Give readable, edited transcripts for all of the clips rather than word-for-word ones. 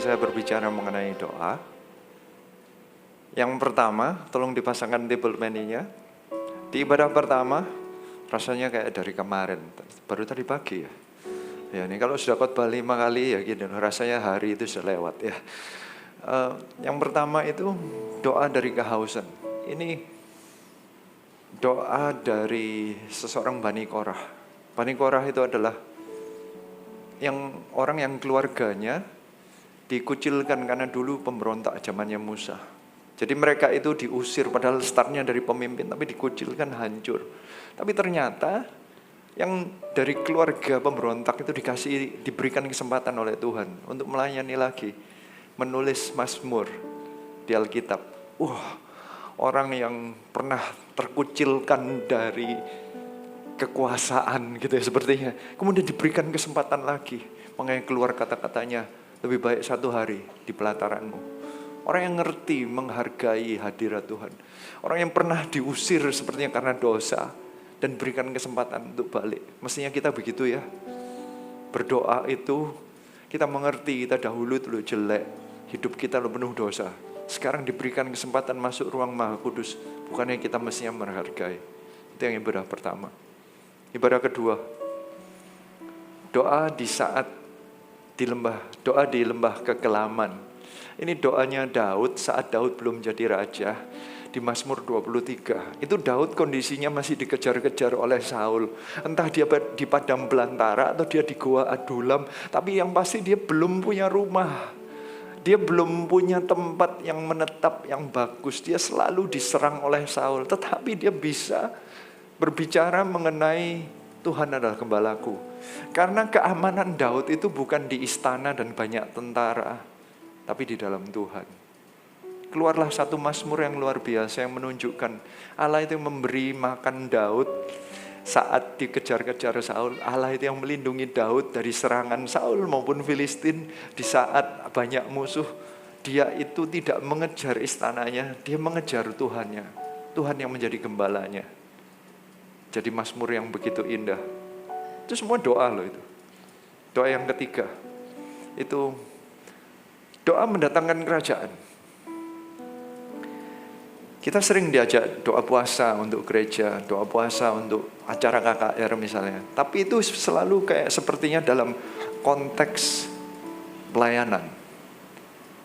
saya berbicara mengenai doa. Yang pertama, tolong dipasangkan table menu-nya. Di ibadah pertama, rasanya kayak dari kemarin, baru tadi pagi ya. Ya ini kalau sudah khotbah 5 kali ya gini, rasanya hari itu sudah lewat ya. Yang pertama itu doa dari kehausan. Ini doa dari seseorang Bani Korah. Bani Korah itu adalah orang yang keluarganya dikucilkan karena dulu pemberontak zamannya Musa. Jadi mereka itu diusir padahal startnya dari pemimpin tapi dikucilkan, hancur. Tapi ternyata yang dari keluarga pemberontak itu diberikan kesempatan oleh Tuhan untuk melayani lagi, menulis Mazmur di Alkitab. Orang yang pernah terkucilkan dari kekuasaan gitu ya sepertinya, kemudian diberikan kesempatan lagi, makanya keluar kata-katanya, lebih baik 1 hari di pelataranmu. Orang yang ngerti menghargai hadirat Tuhan, orang yang pernah diusir sepertinya karena dosa dan berikan kesempatan untuk balik. Mestinya kita begitu ya. Berdoa itu kita mengerti kita dahulu itu jelek, hidup kita penuh dosa. Sekarang diberikan kesempatan masuk ruang Maha Kudus, bukannya kita mestinya menghargai. Itu yang ibadah pertama. Ibadah kedua, doa di saat doa di lembah kekelaman. Ini doanya Daud saat Daud belum jadi raja di Mazmur 23. Itu Daud kondisinya masih dikejar-kejar oleh Saul. Entah dia di padang belantara atau dia di Goa Adulam, tapi yang pasti dia belum punya rumah. Dia belum punya tempat yang menetap yang bagus. Dia selalu diserang oleh Saul, tetapi dia bisa berbicara mengenai Tuhan adalah gembalaku. Karena keamanan Daud itu bukan di istana dan banyak tentara, tapi di dalam Tuhan. Keluarlah satu Mazmur yang luar biasa yang menunjukkan Allah itu yang memberi makan Daud saat dikejar-kejar Saul. Allah itu yang melindungi Daud dari serangan Saul maupun Filistin di saat banyak musuh. Dia itu tidak mengejar istananya, dia mengejar Tuhannya. Tuhan yang menjadi gembalanya. Jadi Mazmur yang begitu indah. Itu semua doa loh itu. Doa yang ketiga, itu doa mendatangkan kerajaan. Kita sering diajak doa puasa untuk gereja, doa puasa untuk acara KKR misalnya. Tapi itu selalu kayak sepertinya dalam konteks pelayanan.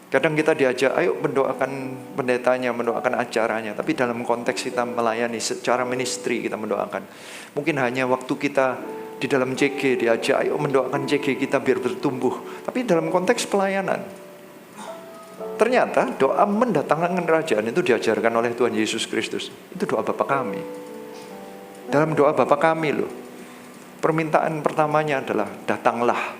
Kadang kita diajak, ayo mendoakan pendetanya, mendoakan acaranya. Tapi dalam konteks kita melayani secara ministry kita mendoakan. Mungkin hanya waktu kita di dalam CG diajak, ayo mendoakan CG kita biar bertumbuh. Tapi dalam konteks pelayanan. Ternyata doa mendatangkan kerajaan itu diajarkan oleh Tuhan Yesus Kristus. Itu doa Bapa kami. Dalam doa Bapa kami loh, permintaan pertamanya adalah datanglah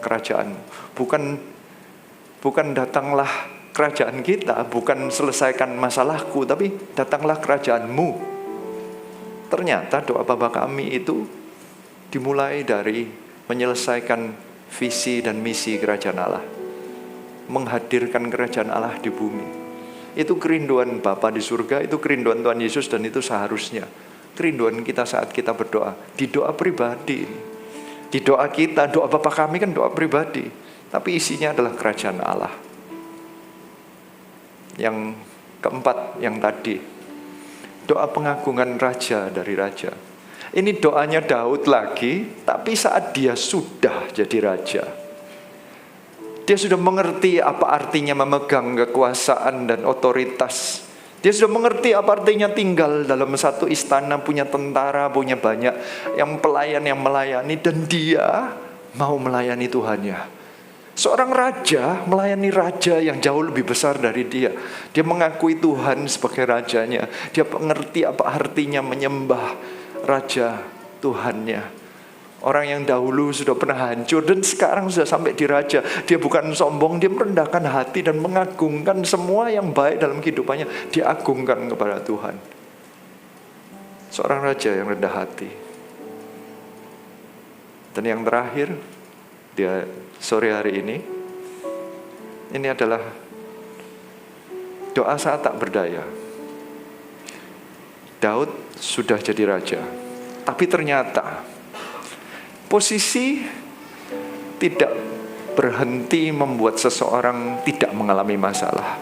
kerajaan. Bukan datanglah kerajaan kita, bukan selesaikan masalahku, tapi datanglah kerajaanmu. Ternyata doa Bapa kami itu dimulai dari menyelesaikan visi dan misi kerajaan Allah. Menghadirkan kerajaan Allah di bumi. Itu kerinduan Bapa di surga, itu kerinduan Tuhan Yesus, dan itu seharusnya kerinduan kita saat kita berdoa. Di doa pribadi, di doa kita, doa Bapa kami kan doa pribadi, tapi isinya adalah kerajaan Allah. Yang keempat, yang tadi, doa pengagungan raja dari raja. Ini doanya Daud lagi, tapi saat dia sudah jadi raja. Dia sudah mengerti apa artinya memegang kekuasaan dan otoritas. Dia sudah mengerti apa artinya tinggal dalam satu istana, punya tentara, punya banyak yang pelayan yang melayani, dan dia mau melayani Tuhannya. Seorang raja melayani raja yang jauh lebih besar dari dia. Dia mengakui Tuhan sebagai rajanya. Dia mengerti apa artinya menyembah raja Tuhannya. Orang yang dahulu sudah pernah hancur dan sekarang sudah sampai di raja. Dia bukan sombong, dia merendahkan hati dan mengagungkan semua yang baik dalam kehidupannya. Dia agungkan kepada Tuhan. Seorang raja yang rendah hati. Dan yang terakhir, dia sore hari ini adalah doa saat tak berdaya. Daud sudah jadi raja, tapi ternyata posisi tidak berhenti membuat seseorang tidak mengalami masalah.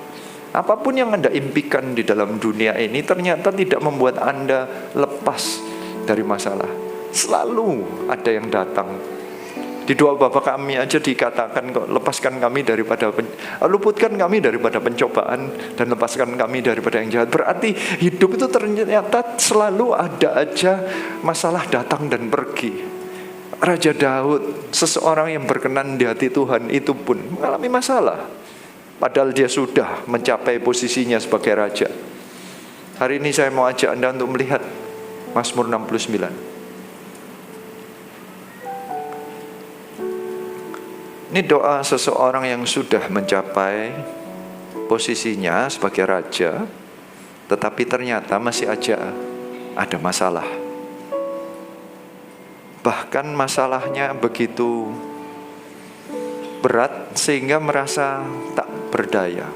Apapun yang Anda impikan di dalam dunia ini ternyata tidak membuat Anda lepas dari masalah. Selalu ada yang datang. Di doa Bapa kami aja dikatakan kok, lepaskan kami daripada luputkan kami daripada pencobaan dan lepaskan kami daripada yang jahat. Berarti hidup itu ternyata selalu ada aja masalah datang dan pergi. Raja Daud, seseorang yang berkenan di hati Tuhan, itu pun mengalami masalah. Padahal dia sudah mencapai posisinya sebagai raja. Hari ini saya mau ajak Anda untuk melihat Mazmur 69. Ini doa seseorang yang sudah mencapai posisinya sebagai raja, tetapi ternyata masih aja ada masalah. Bahkan masalahnya begitu berat sehingga merasa tak berdaya.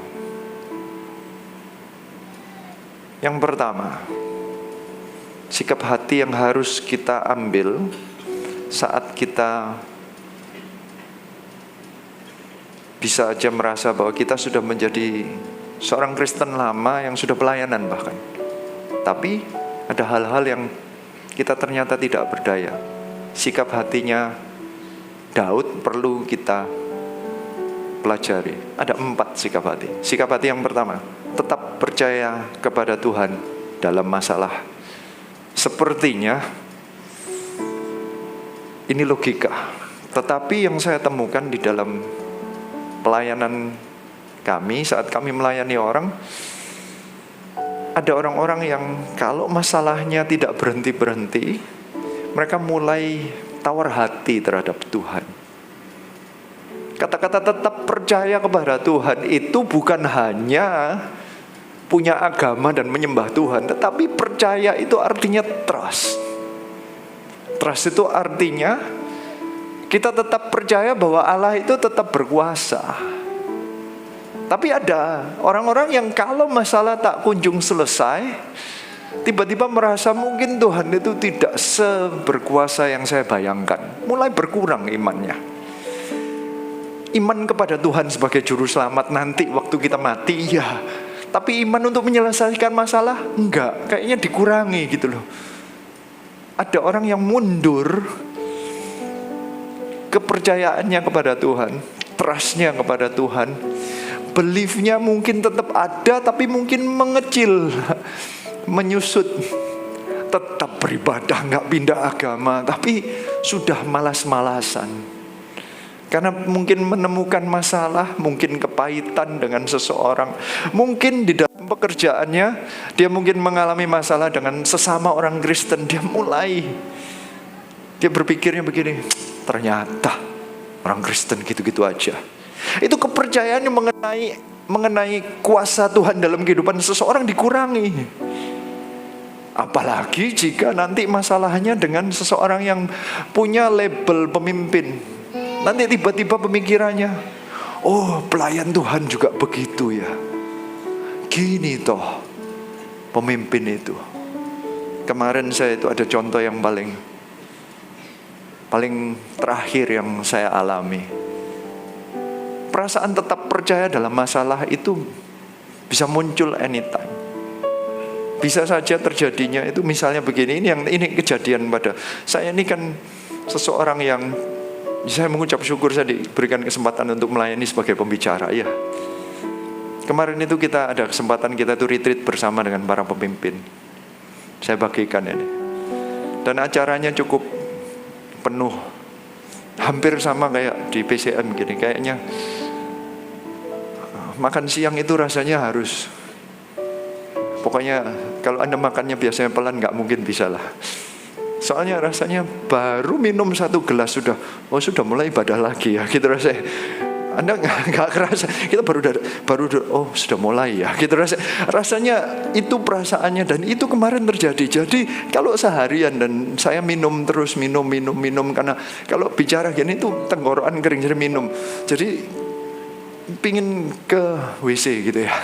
Yang pertama, sikap hati yang harus kita ambil saat kita bisa aja merasa bahwa kita sudah menjadi seorang Kristen lama yang sudah pelayanan bahkan. Tapi ada hal-hal yang kita ternyata tidak berdaya. Sikap hatinya Daud perlu kita pelajari. Ada 4 sikap hati. Sikap hati yang pertama, tetap percaya kepada Tuhan dalam masalah. Sepertinya ini logika, tetapi yang saya temukan di dalam pelayanan kami, saat kami melayani orang, ada orang-orang yang kalau masalahnya tidak berhenti-berhenti, mereka mulai tawar hati terhadap Tuhan. Kata-kata tetap percaya kepada Tuhan itu bukan hanya punya agama dan menyembah Tuhan, tetapi percaya itu artinya trust. Trust itu artinya kita tetap percaya bahwa Allah itu tetap berkuasa. Tapi ada orang-orang yang kalau masalah tak kunjung selesai, tiba-tiba merasa mungkin Tuhan itu tidak seberkuasa yang saya bayangkan. Mulai berkurang imannya. Iman kepada Tuhan sebagai juru selamat nanti waktu kita mati, iya. Tapi iman untuk menyelesaikan masalah, enggak. Kayaknya dikurangi gitu loh. Ada orang yang mundur kepercayaannya kepada Tuhan, trustnya kepada Tuhan, beliefnya mungkin tetap ada, tapi mungkin mengecil, menyusut. Tetap beribadah, enggak pindah agama, tapi sudah malas-malasan. Karena mungkin menemukan masalah, mungkin kepahitan dengan seseorang, mungkin di dalam pekerjaannya dia mungkin mengalami masalah dengan sesama orang Kristen. Dia berpikirnya begini, ternyata orang Kristen gitu-gitu aja. Itu kepercayaannya mengenai kuasa Tuhan dalam kehidupan seseorang dikurangi. Apalagi jika nanti masalahnya dengan seseorang yang punya label pemimpin. Nanti tiba-tiba pemikirannya, oh pelayan Tuhan juga begitu ya. Gini toh pemimpin itu. Kemarin saya itu ada contoh yang paling terakhir yang saya alami. Perasaan tetap percaya dalam masalah itu bisa muncul anytime. Bisa saja terjadinya itu misalnya begini, ini kejadian pada saya. Ini kan seseorang yang saya mengucap syukur saya diberikan kesempatan untuk melayani sebagai pembicara ya. Kemarin itu kita ada kesempatan, kita tuh retreat bersama dengan para pemimpin. Saya bagikan ini. Dan acaranya cukup penuh. Hampir sama kayak di PCM gini. Kayaknya makan siang itu rasanya harus, pokoknya kalau Anda makannya biasanya pelan gak mungkin bisa lah. Soalnya rasanya baru minum 1 gelas sudah mulai ibadah lagi ya gitu rasanya. Anda nggak kerasa, kita baru sudah mulai ya gitu rasanya itu perasaannya. Dan itu kemarin terjadi. Jadi kalau seharian dan saya minum terus minum karena kalau bicara gini itu tenggorokan kering jadi minum. Jadi pingin ke WC gitu ya.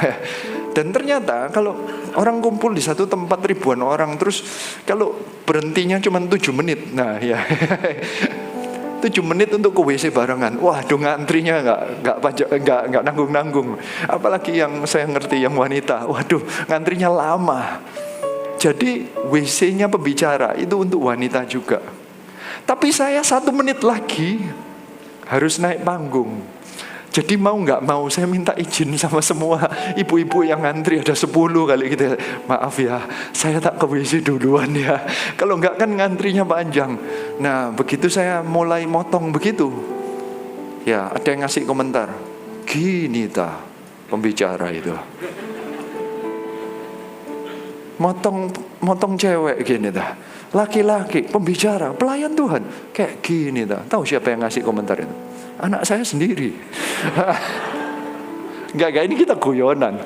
Dan ternyata kalau orang kumpul di satu tempat ribuan orang, terus kalau berhentinya cuma 7 menit, nah ya. 7 menit untuk ke WC barengan. Waduh, ngantrinya nggak nanggung-nanggung. Apalagi yang saya ngerti yang wanita, waduh ngantrinya lama. Jadi WC-nya pembicara itu untuk wanita juga. Tapi saya 1 menit lagi harus naik panggung. Jadi mau nggak mau saya minta izin sama semua ibu-ibu yang ngantri, ada 10 kali gitu. Maaf ya, saya tak ke WC duluan ya. Kalau nggak kan ngantrinya panjang. Nah begitu saya mulai motong begitu, ya ada yang ngasih komentar, gini ta pembicara itu, motong cewek gini ta, laki-laki pembicara pelayan Tuhan kayak gini ta. Tahu siapa yang ngasih komentar itu? Anak saya sendiri. Enggak, ini kita guyonan.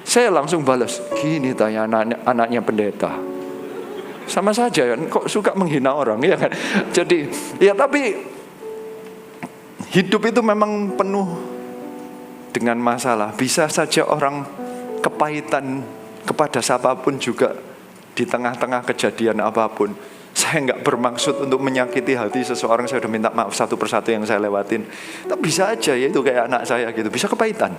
Saya langsung balas, gini tanya anaknya pendeta. Sama saja kan, kok suka menghina orang ya kan. Jadi ya, tapi hidup itu memang penuh dengan masalah. Bisa saja orang kepahitan kepada siapapun juga di tengah-tengah kejadian apapun. Saya nggak bermaksud untuk menyakiti hati seseorang. Saya udah minta maaf satu persatu yang saya lewatin. Tapi bisa aja ya, itu kayak anak saya gitu, bisa kepahitan.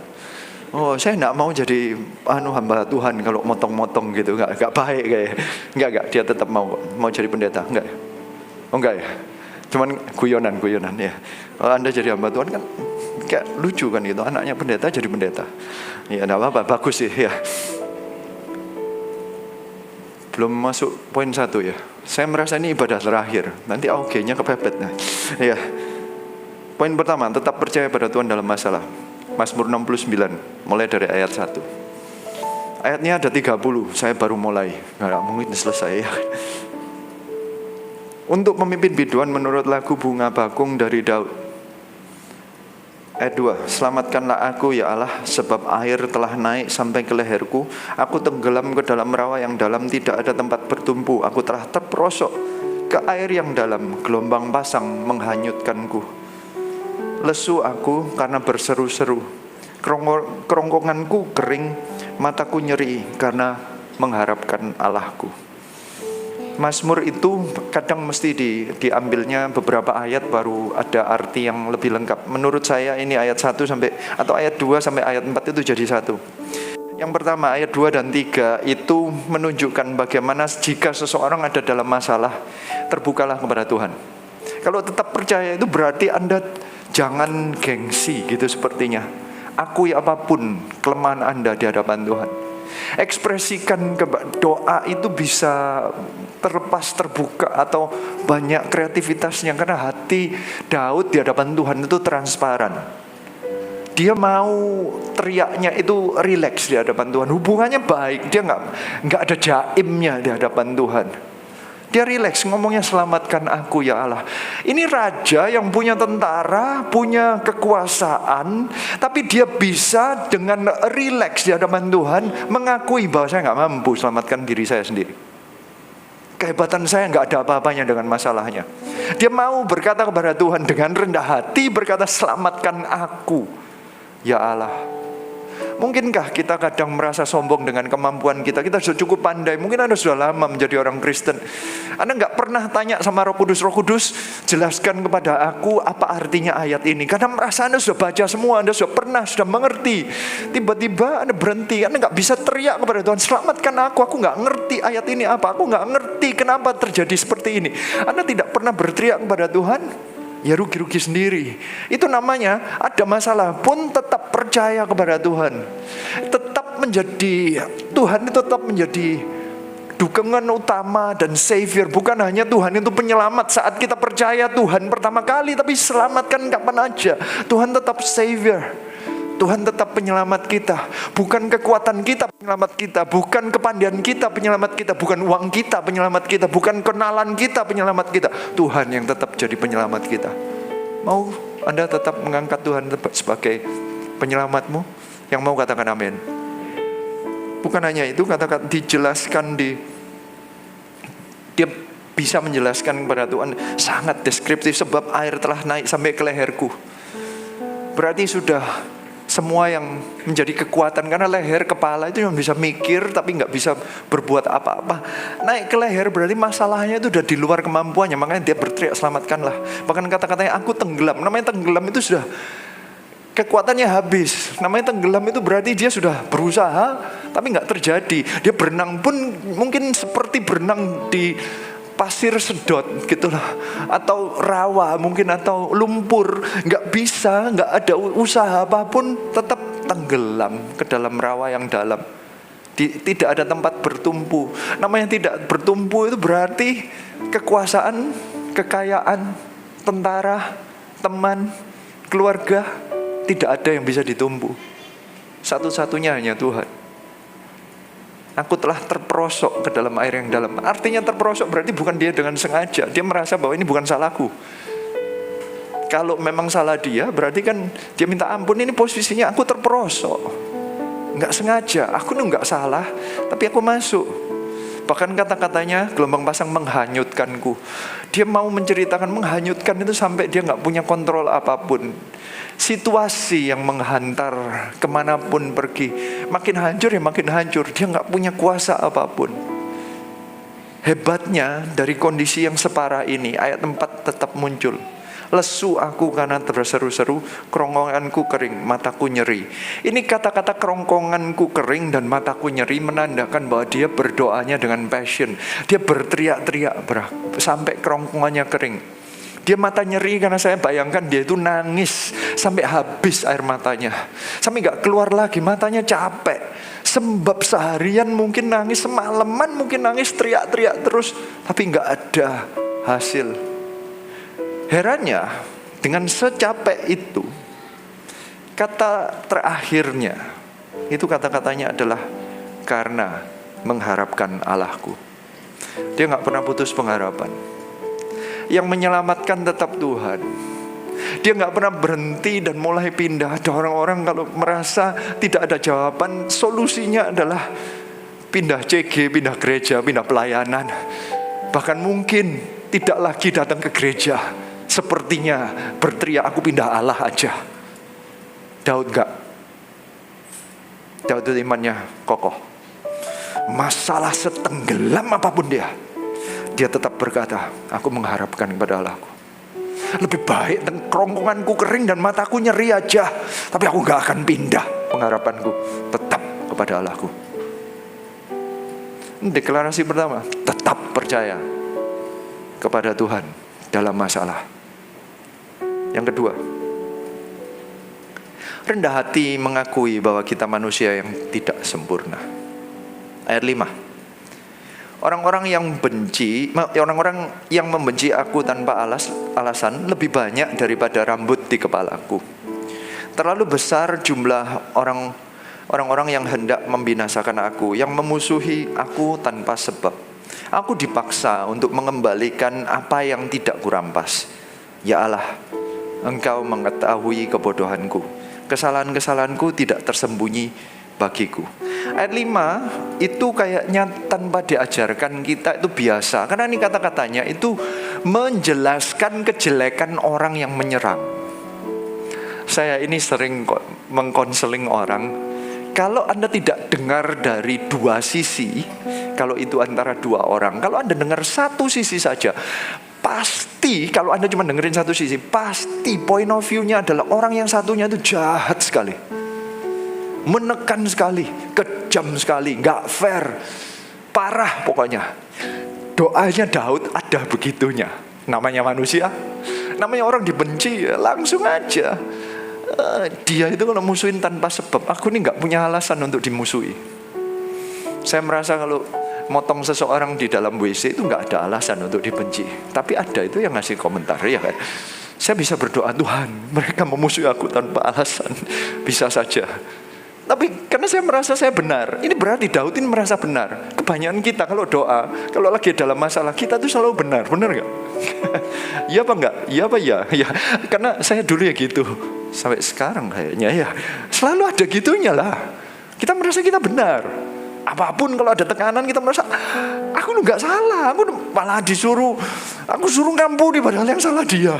Oh, saya nggak mau jadi hamba Tuhan kalau motong-motong gitu, nggak baik kayak. Nggak, dia tetap mau jadi pendeta, nggak? Oh nggak ya? Cuman guyonan ya. Kalau Anda jadi hamba Tuhan kan kayak lucu kan gitu, anaknya pendeta jadi pendeta. Ya nggak apa-apa, bagus sih ya. Belum masuk poin 1 ya. Saya merasa ini ibadah terakhir. Nanti AUG-nya kepepet. Nah, ya. Poin pertama, tetap percaya pada Tuhan dalam masalah. Mazmur 69, mulai dari ayat 1. Ayatnya ada 30, saya baru mulai. Nggak mungkin selesai ya. Untuk memimpin biduan menurut lagu Bunga Bakung dari Daud. Ayat 2, selamatkanlah aku ya Allah, sebab air telah naik sampai ke leherku. Aku tenggelam ke dalam rawa yang dalam, tidak ada tempat bertumpu. Aku telah terperosok ke air yang dalam, gelombang pasang menghanyutkanku. Lesu aku karena berseru-seru, kerongkonganku kering, mataku nyeri karena mengharapkan Allahku. Mazmur itu kadang mesti diambilnya beberapa ayat baru ada arti yang lebih lengkap. Menurut saya ini ayat 1 atau ayat 2 sampai ayat 4 itu jadi satu. Yang pertama ayat 2 dan 3 itu menunjukkan bagaimana jika seseorang ada dalam masalah, terbukalah kepada Tuhan. Kalau tetap percaya itu berarti Anda jangan gengsi gitu sepertinya. Akui apapun kelemahan Anda di hadapan Tuhan. Ekspresikan doa itu bisa terlepas, terbuka, atau banyak kreativitasnya. Karena hati Daud di hadapan Tuhan itu transparan. Dia mau teriaknya itu rileks di hadapan Tuhan. Hubungannya baik, dia nggak ada jaimnya di hadapan Tuhan. Dia rileks ngomongnya, selamatkan aku ya Allah. Ini raja yang punya tentara, punya kekuasaan, tapi dia bisa dengan rileks di hadapan Tuhan mengakui bahwa saya nggak mampu selamatkan diri saya sendiri. Kehebatan saya nggak ada apa-apanya dengan masalahnya. Dia mau berkata kepada Tuhan dengan rendah hati, berkata, selamatkan aku ya Allah. Mungkinkah kita kadang merasa sombong dengan kemampuan kita? Kita sudah cukup pandai. Mungkin Anda sudah lama menjadi orang Kristen. Anda nggak pernah tanya sama Roh Kudus, jelaskan kepada aku apa artinya ayat ini. Karena merasa Anda sudah baca semua, Anda sudah pernah, sudah mengerti. Tiba-tiba Anda berhenti, Anda nggak bisa teriak kepada Tuhan, selamatkan aku nggak ngerti ayat ini apa. Aku nggak ngerti kenapa terjadi seperti ini. Anda tidak pernah berteriak kepada Tuhan. Ya rugi-rugi sendiri. Itu namanya ada masalah pun tetap percaya kepada Tuhan. Tuhan itu tetap menjadi dukungan utama dan savior. Bukan hanya Tuhan itu penyelamat saat kita percaya Tuhan pertama kali, tapi selamatkan kapan aja. Tuhan tetap savior. Tuhan tetap penyelamat kita. Bukan kekuatan kita penyelamat kita, bukan kepandaian kita penyelamat kita, bukan uang kita penyelamat kita, bukan kenalan kita penyelamat kita. Tuhan yang tetap jadi penyelamat kita. Mau Anda tetap mengangkat Tuhan sebagai penyelamatmu? Yang mau katakan amin. Bukan hanya itu, katakan dijelaskan dia bisa menjelaskan kepada Tuhan sangat deskriptif, sebab air telah naik sampai ke leherku. Berarti sudah semua yang menjadi kekuatan. Karena leher, kepala itu yang bisa mikir tapi nggak bisa berbuat apa-apa. Naik ke leher berarti masalahnya itu udah di luar kemampuannya. Makanya dia berteriak, selamatkanlah. Bahkan kata-katanya aku tenggelam. Namanya tenggelam itu sudah kekuatannya habis. Namanya tenggelam itu berarti dia sudah berusaha tapi nggak terjadi. Dia berenang pun mungkin seperti berenang di pasir sedot gitulah, atau rawa mungkin, atau lumpur, nggak bisa, nggak ada usaha apapun, tetap tenggelam ke dalam rawa yang dalam. Tidak ada tempat bertumpu. Namanya tidak bertumpu itu berarti kekuasaan, kekayaan, tentara, teman, keluarga, tidak ada yang bisa ditumpu. Satu-satunya hanya Tuhan. Aku telah terperosok ke dalam air yang dalam. Artinya terperosok berarti bukan dia dengan sengaja. Dia merasa bahwa ini bukan salahku. Kalau memang salah dia, berarti kan dia minta ampun. Ini posisinya aku terperosok, nggak sengaja. Aku nih nggak salah, tapi aku masuk. Bahkan kata-katanya gelombang pasang menghanyutkanku. Dia mau menceritakan menghanyutkan itu sampai dia nggak punya kontrol apapun. Situasi yang menghantar kemanapun pergi, makin hancur ya makin hancur. Dia nggak punya kuasa apapun. Hebatnya dari kondisi yang separah ini, ayat 4 tetap muncul. Lesu aku karena terseru-seru, kerongkonganku kering, mataku nyeri. Ini kata-kata kerongkonganku kering dan mataku nyeri menandakan bahwa dia berdoanya dengan passion. Dia berteriak-teriak sampai kerongkongannya kering. Dia mata nyeri karena saya bayangkan dia itu nangis sampai habis air matanya. Sampai gak keluar lagi, matanya capek. Sebab seharian mungkin nangis, semalaman mungkin nangis, teriak-teriak terus. Tapi gak ada hasil. Herannya, dengan secapek itu, kata terakhirnya, itu kata-katanya adalah karena mengharapkan Allahku. Dia gak pernah putus pengharapan. Yang menyelamatkan tetap Tuhan. Dia gak pernah berhenti dan mulai pindah. Ada orang-orang kalau merasa tidak ada jawaban, solusinya adalah pindah CG, pindah gereja, pindah pelayanan. Bahkan mungkin tidak lagi datang ke gereja. Sepertinya berteriak, aku pindah Allah aja. Daud gak. Daud itu imannya kokoh. Masalah setenggelam apapun dia tetap berkata, aku mengharapkan kepada Allahku. Lebih baik kerongkonganku kering dan mataku nyeri aja, tapi aku gak akan pindah. Pengharapanku tetap kepada Allahku. Deklarasi pertama, tetap percaya kepada Tuhan dalam masalah. Yang kedua, rendah hati mengakui bahwa kita manusia yang tidak sempurna. Ayat 5. Orang-orang yang membenci aku tanpa alasan lebih banyak daripada rambut di kepalaku. Terlalu besar jumlah orang-orang yang hendak membinasakan aku, yang memusuhi aku tanpa sebab. Aku dipaksa untuk mengembalikan apa yang tidak kurampas. Ya Allah, Engkau mengetahui kebodohanku. Kesalahan-kesalahanku tidak tersembunyi bagiku. Ayat 5 itu kayaknya tanpa diajarkan kita itu biasa. Karena ini kata-katanya itu menjelaskan kejelekan orang yang menyerang. Saya ini sering mengkonseling orang. Kalau Anda tidak dengar dari dua sisi, kalau itu antara dua orang, kalau Anda dengar satu sisi saja, pasti kalau Anda cuma dengerin satu sisi, pasti point of view-nya adalah orang yang satunya itu jahat sekali, menekan sekali, kejam sekali, gak fair, parah pokoknya. Doanya Daud ada begitunya. Namanya manusia, namanya orang dibenci, langsung aja. Dia itu kalau musuhin tanpa sebab, aku ini gak punya alasan untuk dimusuhi. Saya merasa kalau motong seseorang di dalam WC itu gak ada alasan untuk dibenci. Tapi ada itu yang ngasih komentar, ya kan. Saya bisa berdoa, Tuhan, mereka memusuhi aku tanpa alasan. Bisa saja. Tapi karena saya merasa saya benar. Ini berarti Daud ini merasa benar. Kebanyakan kita kalau doa, kalau lagi dalam masalah, kita tuh selalu benar. Benar gak? Iya apa enggak? Iya apa ya? Ya, karena saya dulu ya gitu. Sampai sekarang kayaknya ya. Selalu ada gitunya lah. Kita merasa kita benar. Apapun kalau ada tekanan kita merasa, aku lu gak salah. Aku malah disuruh, aku suruh ngampuni padahal yang salah dia.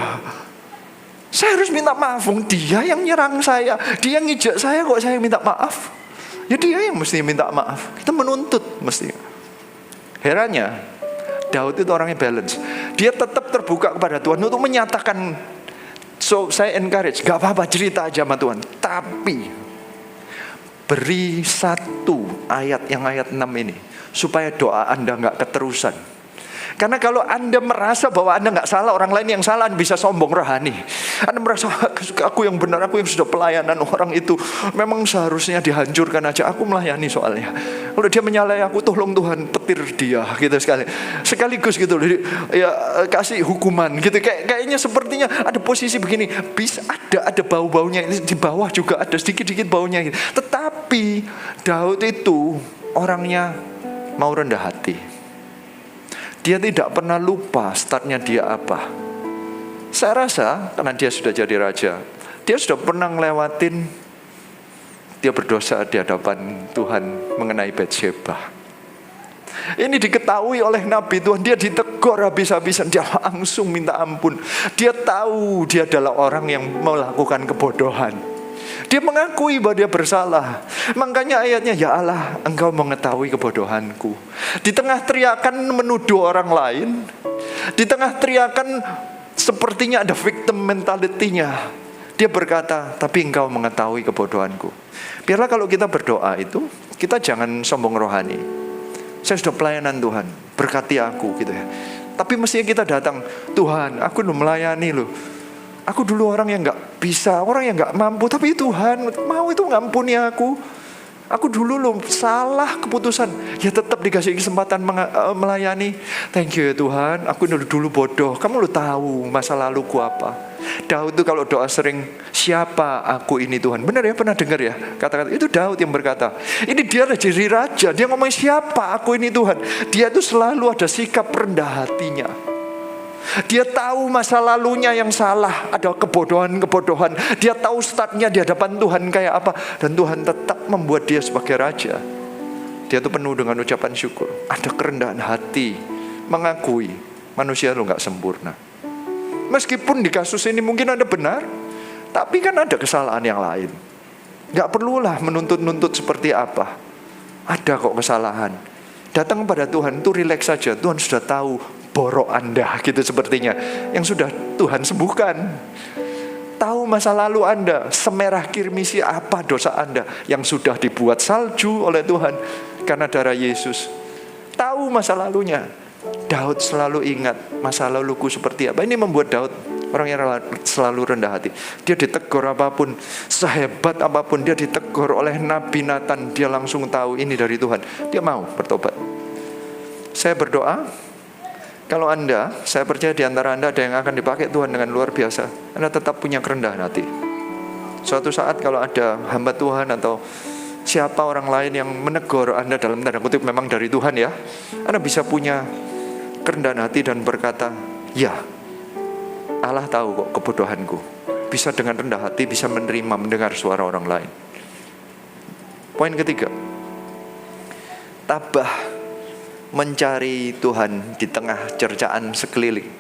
Saya harus minta maaf, dia yang nyerang saya, dia yang ngijak saya, kok saya minta maaf? Ya dia yang mesti minta maaf. Kita menuntut mesti. Herannya, Daud itu orangnya balance. Dia tetap terbuka kepada Tuhan untuk menyatakan. So saya encourage, gak apa-apa cerita aja sama Tuhan. Tapi beri satu ayat, yang ayat 6 ini, supaya doa Anda gak keterusan. Karena kalau Anda merasa bahwa Anda gak salah, orang lain yang salah, Anda bisa sombong rohani. Anda merasa, aku yang benar, aku yang sudah pelayanan, orang itu memang seharusnya dihancurkan aja, aku melayani soalnya. Kalau dia menyalahi aku, tolong Tuhan petir dia gitu sekaligus gitu loh, ya kasih hukuman gitu. Kayaknya sepertinya ada posisi begini, bisa ada bau-baunya di bawah juga ada sedikit-sedikit baunya gitu. Tetapi Daud itu orangnya mau rendah hati. Dia tidak pernah lupa startnya dia apa. Saya rasa karena dia sudah jadi raja, dia sudah pernah ngelewatin, dia berdosa di hadapan Tuhan mengenai Batsheba. Ini diketahui oleh Nabi Tuhan, dia ditegur habis-habisan, dia langsung minta ampun. Dia tahu dia adalah orang yang melakukan kebodohan. Dia mengakui bahwa dia bersalah. Makanya ayatnya, ya Allah, Engkau mengetahui kebodohanku. Di tengah teriakan menuduh orang lain, di tengah teriakan sepertinya ada victim mentality-nya, dia berkata, tapi Engkau mengetahui kebodohanku. Biarlah kalau kita berdoa itu, kita jangan sombong rohani. Saya sudah pelayanan Tuhan, berkati aku gitu ya. Tapi mestinya kita datang, Tuhan, aku udah melayani loh. Aku dulu orang yang gak bisa, orang yang gak mampu, tapi Tuhan mau itu ngampuni aku. Aku dulu loh salah keputusan, ya tetap dikasih kesempatan melayani. Thank you ya Tuhan, aku dulu bodoh. Kamu lo tahu masa laluku apa. Daud itu kalau doa sering, siapa aku ini Tuhan. Benar ya, pernah dengar ya kata-kata itu. Daud yang berkata. Ini dia jadi raja, dia ngomong siapa aku ini Tuhan. Dia itu selalu ada sikap rendah hatinya. Dia tahu masa lalunya yang salah, ada kebodohan-kebodohan. Dia tahu startnya di hadapan Tuhan kayak apa, dan Tuhan tetap membuat dia sebagai raja. Dia tuh penuh dengan ucapan syukur, ada kerendahan hati, mengakui manusia lu gak sempurna. Meskipun di kasus ini mungkin Anda benar, tapi kan ada kesalahan yang lain. Gak perlulah menuntut-nuntut seperti apa. Ada kok kesalahan. Datang kepada Tuhan, itu rileks saja. Tuhan sudah tahu borok Anda gitu sepertinya, yang sudah Tuhan sembuhkan. Tahu masa lalu Anda, semerah kirmisi apa dosa Anda yang sudah dibuat salju oleh Tuhan karena darah Yesus. Tahu masa lalunya. Daud selalu ingat masa laluku seperti apa. Ini membuat Daud orang yang selalu rendah hati. Dia ditegur apapun, sehebat apapun dia ditegur oleh Nabi Nathan, dia langsung tahu ini dari Tuhan. Dia mau bertobat. Saya berdoa, kalau Anda, saya percaya di antara Anda ada yang akan dipakai Tuhan dengan luar biasa. Anda tetap punya kerendahan hati. Suatu saat kalau ada hamba Tuhan atau siapa orang lain yang menegur Anda dalam tanda kutip memang dari Tuhan ya, Anda bisa punya kerendahan hati dan berkata, ya Allah tahu kok kebodohanku. Bisa dengan rendah hati, bisa menerima, mendengar suara orang lain. Poin ketiga, tabah mencari Tuhan di tengah cercaan sekeliling.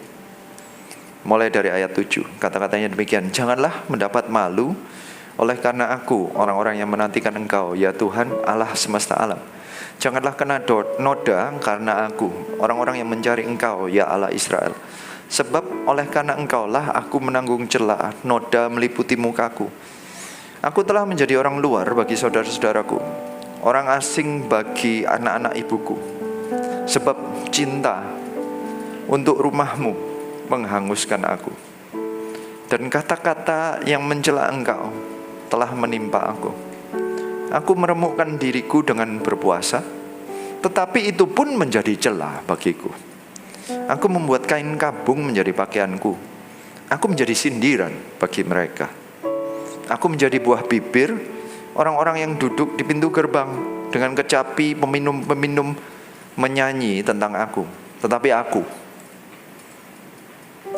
Mulai dari ayat 7, kata-katanya demikian, janganlah mendapat malu oleh karena aku, orang-orang yang menantikan Engkau, ya Tuhan Allah semesta alam. Janganlah kena noda karena aku, orang-orang yang mencari Engkau, ya Allah Israel. Sebab oleh karena Engkaulah aku menanggung celah, noda meliputi mukaku. Aku telah menjadi orang luar bagi saudara-saudaraku, orang asing bagi anak-anak ibuku. Sebab cinta untuk rumahmu menghanguskan aku, dan kata-kata yang mencela Engkau telah menimpa aku. Aku meremukkan diriku dengan berpuasa, tetapi itu pun menjadi celah bagiku. Aku membuat kain kabung menjadi pakaianku. Aku menjadi sindiran bagi mereka. Aku menjadi buah bibir orang-orang yang duduk di pintu gerbang, dengan kecapi peminum-peminum menyanyi tentang aku. Tetapi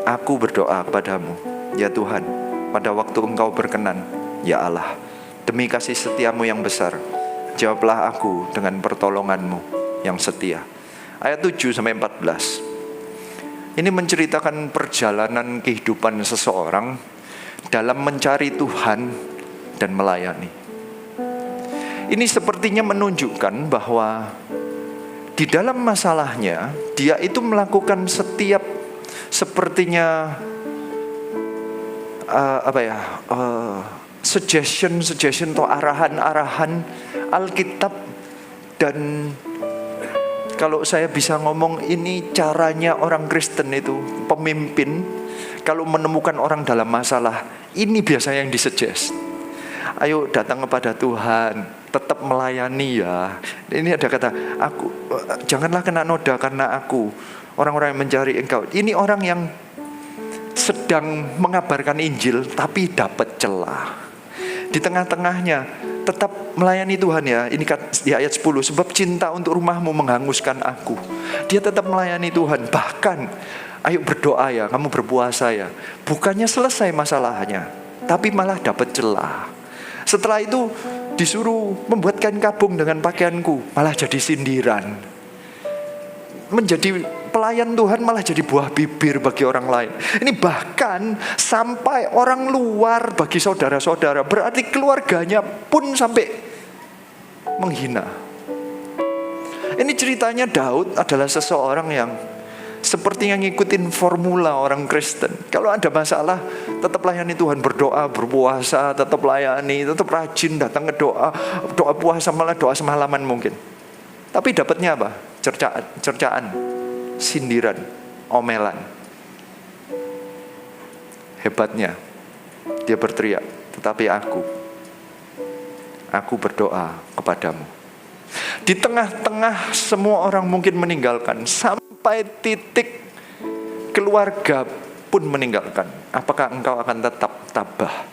aku berdoa kepadamu, ya Tuhan, pada waktu Engkau berkenan, ya Allah, demi kasih setiamu yang besar, jawablah aku dengan pertolonganmu yang setia. Ayat 7-14. Ini menceritakan perjalanan kehidupan seseorang dalam mencari Tuhan dan melayani. Ini sepertinya menunjukkan bahwa di dalam masalahnya dia itu melakukan setiap sepertinya suggestion atau arahan Alkitab. Dan kalau saya bisa ngomong, ini caranya orang Kristen itu, pemimpin kalau menemukan orang dalam masalah, ini biasanya yang disuggest. Ayo datang kepada Tuhan, tetap melayani ya. Ini ada kata, aku janganlah kena noda karena aku orang-orang yang mencari engkau. Ini orang yang sedang mengabarkan Injil tapi dapat celah. Di tengah-tengahnya tetap melayani Tuhan ya. Ini di ayat 10, sebab cinta untuk rumahmu menghanguskan aku. Dia tetap melayani Tuhan. Bahkan ayo berdoa ya, kamu berpuasa ya. Bukannya selesai masalahnya, tapi malah dapat celah. Setelah itu disuruh membuat kain kabung dengan pakaianku, malah jadi sindiran. Menjadi pelayan Tuhan malah jadi buah bibir bagi orang lain. Ini bahkan sampai orang luar bagi saudara-saudara, berarti keluarganya pun sampai menghina. Ini ceritanya Daud adalah seseorang yang seperti yang ngikutin formula orang Kristen. Kalau ada masalah, tetap layani Tuhan, berdoa, berpuasa, tetap layani, tetap rajin datang ke doa puasa, malah doa semalaman mungkin. Tapi dapatnya apa? Cercaan, sindiran, omelan. Hebatnya, dia berteriak, tetapi aku berdoa kepadamu. Di tengah-tengah semua orang mungkin meninggalkan, sampai titik keluarga pun meninggalkan. Apakah engkau akan tetap tabah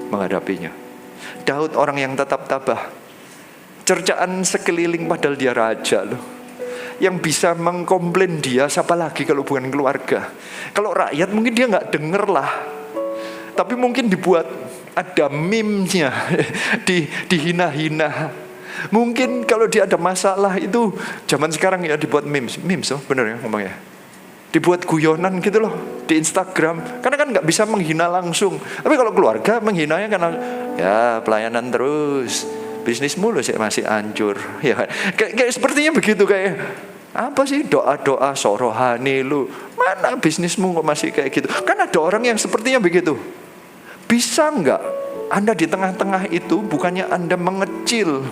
menghadapinya? Daud orang yang tetap tabah. Cercaan sekeliling padahal dia raja loh. Yang bisa mengkomplain dia siapa lagi kalau bukan keluarga. Kalau rakyat mungkin dia gak denger lah. Tapi mungkin dibuat ada meme-nya, dihina-hina. Mungkin kalau dia ada masalah itu, zaman sekarang ya dibuat memes oh, bener ya ngomongnya. Dibuat guyonan gitu loh di Instagram. Karena kan gak bisa menghina langsung. Tapi kalau keluarga menghinanya karena ya pelayanan terus, bisnis mulu sih masih hancur ya. Kayak sepertinya begitu, kayak apa sih doa-doa sorohani lu, mana bisnismu kok masih kayak gitu. Kan ada orang yang sepertinya begitu. Bisa enggak Anda di tengah-tengah itu, bukannya Anda mengecil,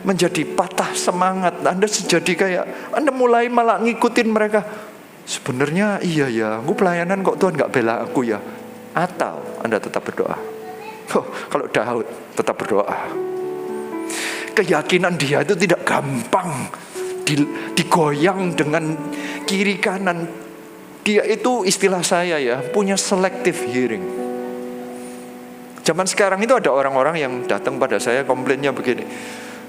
menjadi patah semangat, Anda jadi kayak Anda mulai malah ngikutin mereka. Sebenarnya iya ya, aku pelayanan kok Tuhan enggak bela aku ya. Atau Anda tetap berdoa. Kalau Daud tetap berdoa. Keyakinan dia itu tidak gampang digoyang dengan kiri kanan. Dia itu, istilah saya ya, punya selective hearing. Zaman sekarang itu ada orang-orang yang datang pada saya komplainnya begini,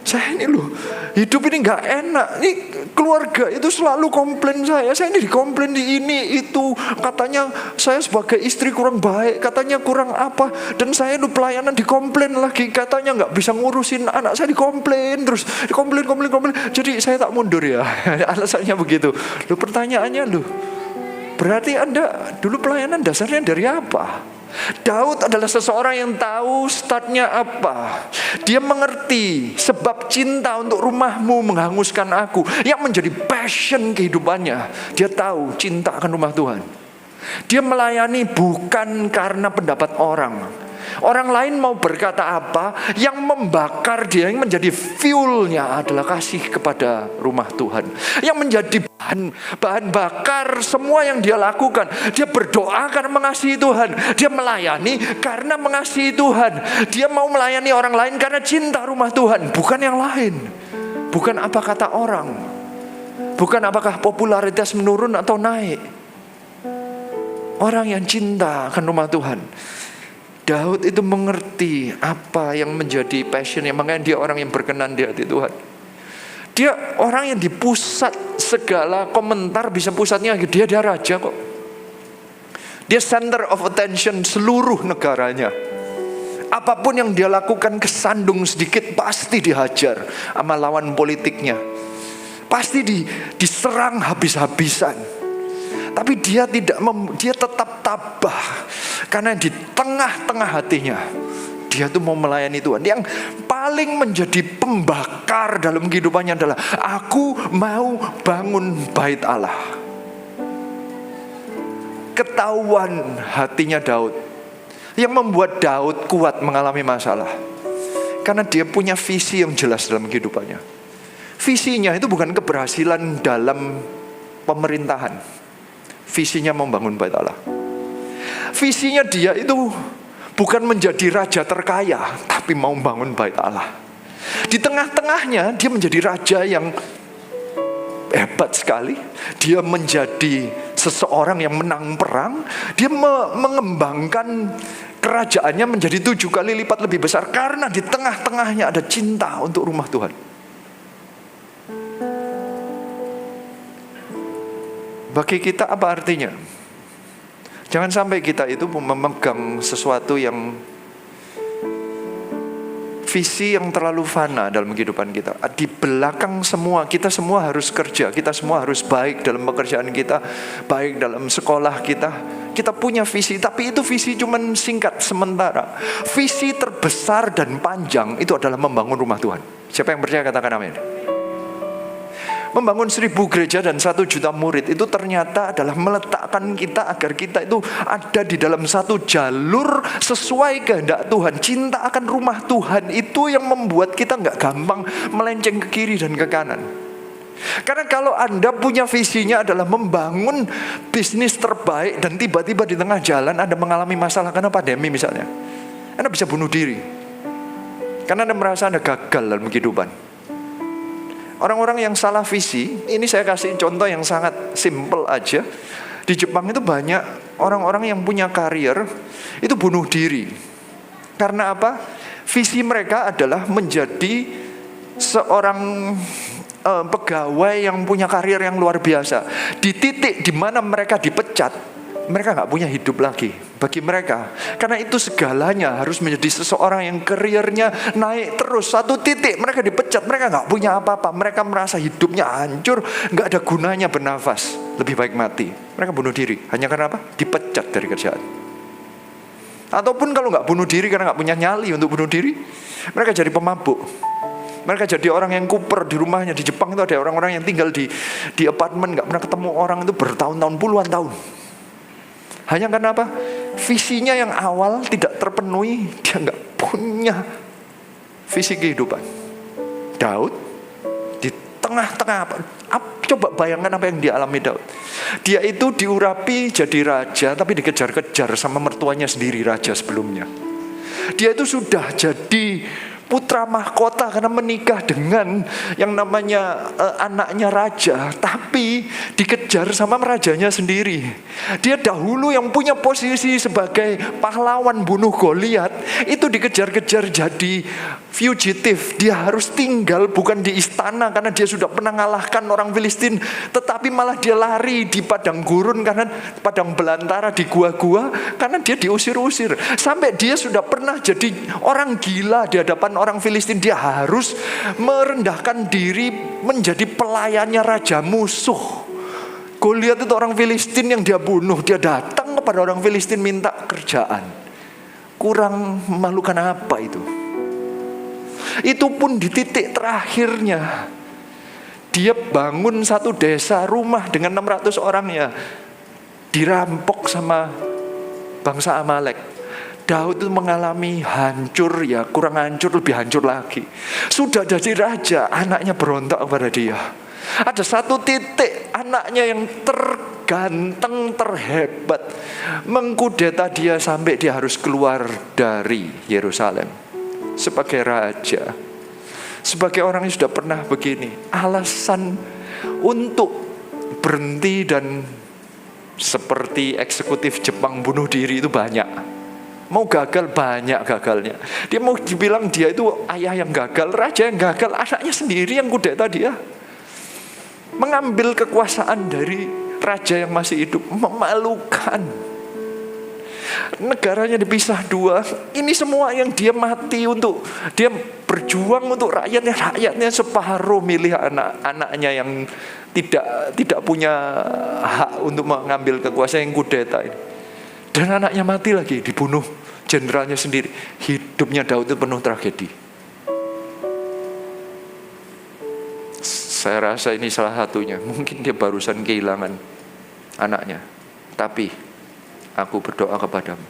saya ini loh hidup ini gak enak, ini keluarga itu selalu komplain saya ini dikomplain di ini itu, katanya saya sebagai istri kurang baik, katanya kurang apa, dan saya itu pelayanan dikomplain lagi, katanya gak bisa ngurusin anak saya, dikomplain terus, dikomplain. Jadi saya tak mundur ya. Alasannya begitu. Loh, pertanyaannya loh, berarti Anda dulu pelayanan dasarnya dari apa? Daud adalah seseorang yang tahu startnya apa. Dia mengerti sebab cinta untuk rumahmu menghanguskan aku, yang menjadi passion kehidupannya. Dia tahu cinta akan rumah Tuhan. Dia melayani bukan karena pendapat orang. Orang lain mau berkata apa, yang membakar dia, yang menjadi fuelnya adalah kasih kepada rumah Tuhan. Yang menjadi bahan bakar semua yang dia lakukan. Dia berdoa karena mengasihi Tuhan. Dia melayani karena mengasihi Tuhan. Dia mau melayani orang lain karena cinta rumah Tuhan, bukan yang lain. Bukan apa kata orang. Bukan apakah popularitas menurun atau naik. Orang yang cinta akan rumah Tuhan. Daud itu mengerti apa yang menjadi passionnya. Makanya dia orang yang berkenan di hati Tuhan. Dia orang yang di pusat segala komentar, bisa pusatnya dia raja kok. Dia center of attention seluruh negaranya. Apapun yang dia lakukan kesandung sedikit pasti dihajar sama lawan politiknya. Pasti diserang habis-habisan. Tapi dia dia tetap tabah. Karena di tengah-tengah hatinya, dia tuh mau melayani Tuhan. Yang paling menjadi pembakar dalam kehidupannya adalah, aku mau bangun bait Allah. Ketahuan hatinya Daud. Yang membuat Daud kuat mengalami masalah. Karena dia punya visi yang jelas dalam kehidupannya. Visinya itu bukan keberhasilan dalam pemerintahan. Visinya membangun bait Allah. Visinya dia itu bukan menjadi raja terkaya, tapi mau membangun bait Allah. Di tengah-tengahnya dia menjadi raja yang hebat sekali. Dia menjadi seseorang yang menang perang. Dia mengembangkan kerajaannya menjadi 7 kali lipat lebih besar. Karena di tengah-tengahnya ada cinta untuk rumah Tuhan. Bagi kita apa artinya? Jangan sampai kita itu memegang sesuatu yang visi yang terlalu fana dalam kehidupan kita. Di belakang semua, kita semua harus kerja. Kita semua harus baik dalam pekerjaan kita, baik dalam sekolah kita. Kita punya visi, tapi itu visi cuma singkat, sementara. Visi terbesar dan panjang itu adalah membangun rumah Tuhan. Siapa yang percaya katakan amin. Membangun 1000 gereja dan 1 juta murid itu ternyata adalah meletakkan kita agar kita itu ada di dalam satu jalur sesuai kehendak Tuhan. Cinta akan rumah Tuhan itu yang membuat kita gak gampang melenceng ke kiri dan ke kanan. Karena kalau Anda punya visinya adalah membangun bisnis terbaik dan tiba-tiba di tengah jalan Anda mengalami masalah karena pandemi misalnya, Anda bisa bunuh diri karena Anda merasa Anda gagal dalam kehidupan. Orang-orang yang salah visi, ini saya kasih contoh yang sangat simple aja. Di Jepang itu banyak orang-orang yang punya karier itu bunuh diri. Karena apa? Visi mereka adalah menjadi seorang pegawai yang punya karier yang luar biasa. Di titik di mana mereka dipecat, mereka gak punya hidup lagi bagi mereka. Karena itu segalanya harus menjadi seseorang yang kariernya naik terus. Satu titik mereka dipecat, mereka gak punya apa-apa. Mereka merasa hidupnya hancur, gak ada gunanya bernafas. Lebih baik mati. Mereka bunuh diri. Hanya karena apa? Dipecat dari kerjaan. Ataupun kalau gak bunuh diri karena gak punya nyali untuk bunuh diri, mereka jadi pemabuk. Mereka jadi orang yang kuper di rumahnya. Di Jepang itu ada orang-orang yang tinggal di apartemen, gak pernah ketemu orang itu bertahun-tahun, puluhan tahun. Hanya karena apa? Visinya yang awal tidak terpenuhi. Dia gak punya visi kehidupan. Daud di tengah-tengah apa? Coba bayangkan apa yang dialami Daud. Dia itu diurapi jadi raja, tapi dikejar-kejar sama mertuanya sendiri, raja sebelumnya. Dia itu sudah jadi putra mahkota karena menikah dengan yang namanya anaknya raja, tapi dikejar sama rajanya sendiri. Dia dahulu yang punya posisi sebagai pahlawan bunuh Goliat, itu dikejar-kejar jadi fugitif. Dia harus tinggal bukan di istana karena dia sudah pernah mengalahkan orang Filistin, tetapi malah dia lari di padang gurun, karena padang belantara, di gua-gua, karena dia diusir-usir. Sampai dia sudah pernah jadi orang gila di hadapan orang Filistin. Dia harus merendahkan diri menjadi pelayannya raja musuh. Goliat itu orang Filistin yang dia bunuh. Dia datang kepada orang Filistin minta kerjaan. Kurang memalukan apa itu? Itu pun di titik terakhirnya. Dia bangun satu desa, rumah dengan 600 orangnya dirampok sama bangsa Amalek. Daud itu mengalami hancur, ya kurang hancur, lebih hancur lagi. Sudah jadi raja, anaknya berontak kepada dia. Ada satu titik anaknya yang terganteng, terhebat, mengkudeta dia sampai dia harus keluar dari Yerusalem. Sebagai raja, sebagai orang yang sudah pernah begini, alasan untuk berhenti dan seperti eksekutif Jepang bunuh diri itu banyak. Mau gagal, banyak gagalnya. Dia mau dibilang dia itu ayah yang gagal, raja yang gagal, anaknya sendiri yang kudeta dia. Mengambil kekuasaan dari raja yang masih hidup, memalukan. Negaranya dipisah dua. Ini semua yang dia mati untuk, dia berjuang untuk rakyatnya separuh milih anak-anaknya yang tidak punya hak untuk mengambil kekuasaan, yang kudeta ini. Dan anaknya mati lagi, dibunuh jenderalnya sendiri. Hidupnya Daud itu penuh tragedi. Saya rasa ini salah satunya. Mungkin dia barusan kehilangan anaknya. Tapi aku berdoa kepadamu.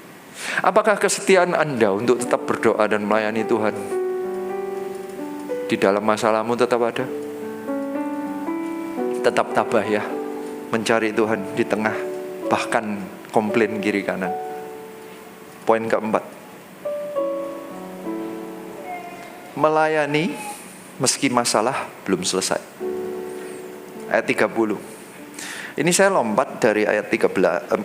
Apakah kesetiaan Anda untuk tetap berdoa dan melayani Tuhan di dalam masalahmu tetap ada? Tetap tabah ya, mencari Tuhan di tengah bahkan komplain kiri kanan. Poin keempat, melayani meski masalah belum selesai. Ayat 30. Ini saya lompat dari ayat 14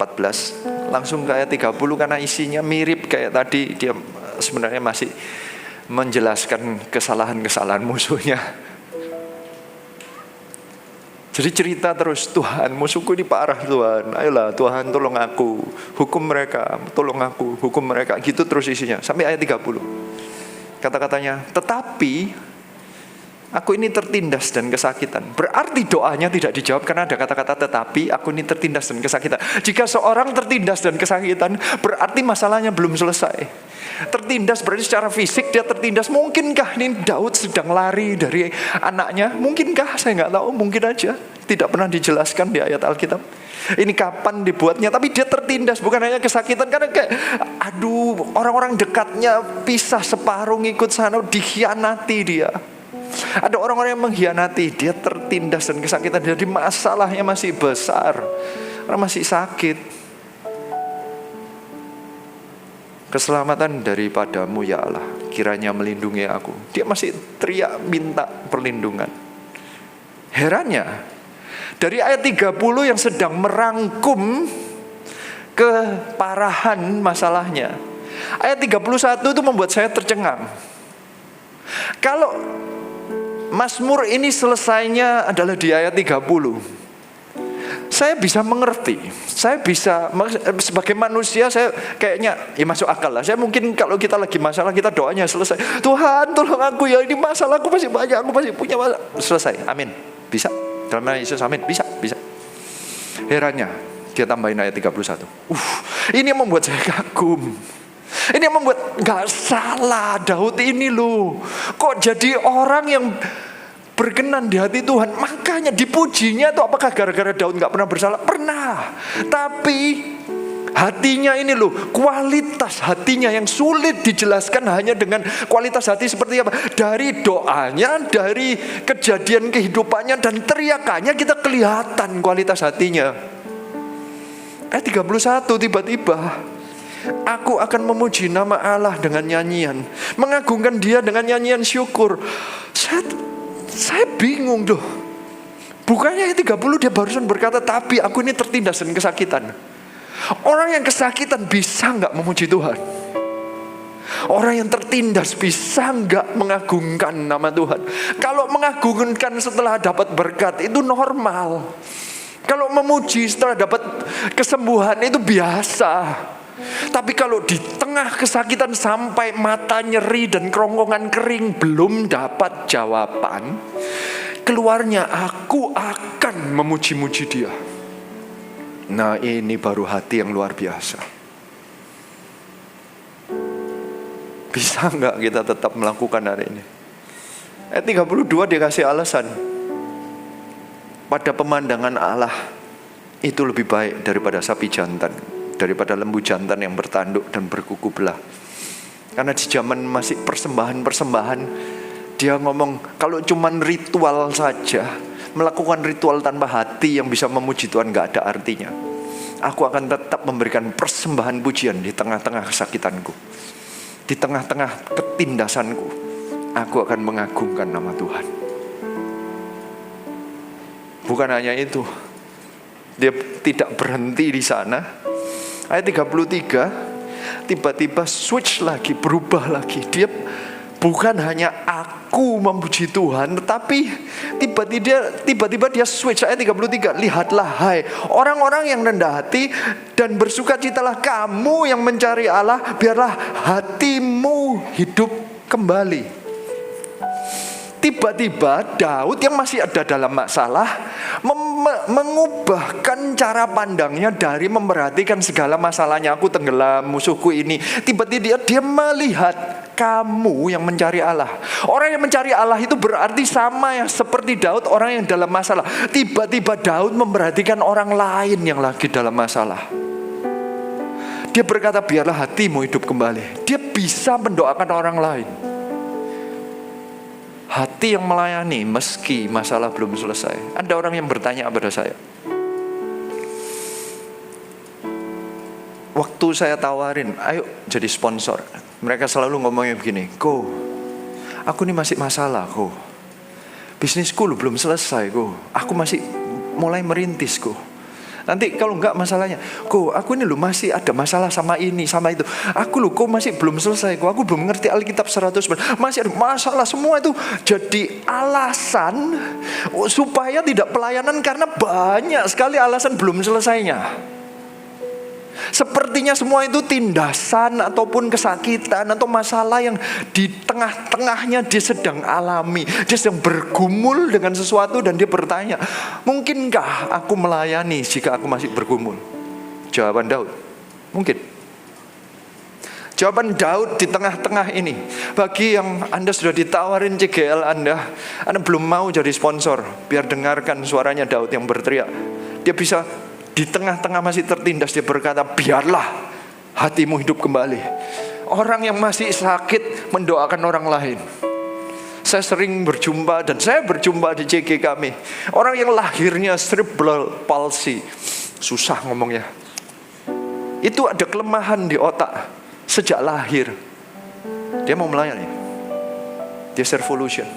langsung ke ayat 30 karena isinya mirip kayak tadi. Dia sebenarnya masih menjelaskan kesalahan-kesalahan musuhnya. Jadi cerita terus, Tuhan, musuhku ini parah Tuhan, ayolah Tuhan tolong aku, hukum mereka, tolong aku, hukum mereka. Gitu terus isinya, sampai ayat 30. Kata-katanya, tetapi aku ini tertindas dan kesakitan. Berarti doanya tidak dijawab karena ada kata-kata tetapi, aku ini tertindas dan kesakitan. Jika seorang tertindas dan kesakitan, berarti masalahnya belum selesai. Tertindas berarti secara fisik dia tertindas. Mungkinkah ini Daud sedang lari dari anaknya? Mungkinkah? Saya nggak tahu, mungkin aja. Tidak pernah dijelaskan di ayat Alkitab. Ini kapan dibuatnya, tapi dia tertindas. Bukan hanya kesakitan, karena kayak aduh, orang-orang dekatnya pisah separuh ngikut sana, dikhianati dia. Ada orang-orang yang mengkhianati, dia tertindas dan kesakitan. Jadi masalahnya masih besar, karena masih sakit. Keselamatan daripadamu ya Allah, kiranya melindungi aku. Dia masih teriak minta perlindungan. Herannya, dari ayat 30 yang sedang merangkum keparahan masalahnya, ayat 31 itu membuat saya tercengang. Kalau Mazmur ini selesainya adalah di ayat 30, saya bisa mengerti. Saya bisa, sebagai manusia saya kayaknya ya masuk akal lah. Saya mungkin kalau kita lagi masalah, kita doanya selesai, Tuhan tolong aku ya, ini masalahku masih banyak, aku masih punya masalah. Selesai, amin. Bisa, dalam nama Yesus, amin. Bisa. Herannya dia tambahin ayat 31. Ini yang membuat saya kagum. Ini yang membuat gak salah Daud ini loh. Kok jadi orang yang berkenan di hati Tuhan. Makanya dipujinya itu apakah gara-gara Daud gak pernah bersalah? Pernah. Tapi hatinya ini loh, kualitas hatinya yang sulit dijelaskan hanya dengan kualitas hati seperti apa. Dari doanya, dari kejadian kehidupannya dan teriakannya kita kelihatan kualitas hatinya. Ayat 31 tiba-tiba, aku akan memuji nama Allah dengan nyanyian, mengagungkan Dia dengan nyanyian syukur. Saya bingung tuh. Bukannya ayat 30 dia barusan berkata, tapi aku ini tertindas dan kesakitan. Orang yang kesakitan bisa gak memuji Tuhan? Orang yang tertindas bisa gak mengagungkan nama Tuhan? Kalau mengagungkan setelah dapat berkat itu normal. Kalau memuji setelah dapat kesembuhan itu biasa. Tapi kalau di tengah kesakitan sampai mata nyeri dan kerongkongan kering belum dapat jawaban, keluarnya aku akan memuji-muji Dia. Nah, ini baru hati yang luar biasa. Bisa nggak kita tetap melakukan hari ini? Ayat 32 dikasih alasan. Pada pemandangan Allah itu lebih baik daripada sapi jantan, daripada lembu jantan yang bertanduk dan berkuku belah. Karena di zaman masih persembahan-persembahan, dia ngomong kalau cuman ritual saja, melakukan ritual tanpa hati yang bisa memuji Tuhan gak ada artinya. Aku akan tetap memberikan persembahan pujian di tengah-tengah kesakitanku, di tengah-tengah ketindasanku. Aku akan mengagungkan nama Tuhan. Bukan hanya itu, dia tidak berhenti di sana. Ayat 33 tiba-tiba switch lagi, berubah lagi. Dia bukan hanya aku memuji Tuhan, tetapi tiba-tiba dia switch. Ayat 33, lihatlah hai orang-orang yang rendah hati dan bersukacitalah kamu yang mencari Allah, biarlah hatimu hidup kembali. Tiba-tiba Daud yang masih ada dalam masalah mengubahkan cara pandangnya dari memperhatikan segala masalahnya, aku tenggelam, musuhku ini. Tiba-tiba dia melihat kamu yang mencari Allah. Orang yang mencari Allah itu berarti sama ya seperti Daud, orang yang dalam masalah. Tiba-tiba Daud memperhatikan orang lain yang lagi dalam masalah. Dia berkata, biarlah hatimu hidup kembali. Dia bisa mendoakan orang lain. Hati yang melayani meski masalah belum selesai. Ada orang yang bertanya kepada saya, waktu saya tawarin, ayo jadi sponsor, mereka selalu ngomongnya begini, Ko, aku ini masih masalah, Ko. Bisnisku belum selesai, Ko. Aku masih mulai merintis, Ko. Nanti kalau enggak masalahnya, Ko, aku ini masih ada masalah sama ini, sama itu. Aku kok masih belum selesai, Ko. Aku belum ngerti Alkitab 100%. Masih ada masalah, semua itu jadi alasan supaya tidak pelayanan karena banyak sekali alasan belum selesainya. Sepertinya semua itu tindasan ataupun kesakitan atau masalah yang di tengah-tengahnya dia sedang alami. Dia sedang bergumul dengan sesuatu dan dia bertanya, mungkinkah aku melayani jika aku masih bergumul? Jawaban Daud, mungkin. Jawaban Daud di tengah-tengah ini. Bagi yang Anda sudah ditawarin CGL Anda belum mau jadi sponsor, biar dengarkan suaranya Daud yang berteriak. Dia bisa di tengah-tengah masih tertindas, dia berkata, biarlah hatimu hidup kembali. Orang yang masih sakit mendoakan orang lain. Saya sering berjumpa dan saya berjumpa di CG kami. Orang yang lahirnya cerebral palsy, susah ngomongnya. Itu ada kelemahan di otak sejak lahir. Dia mau melayani. Dia servolution.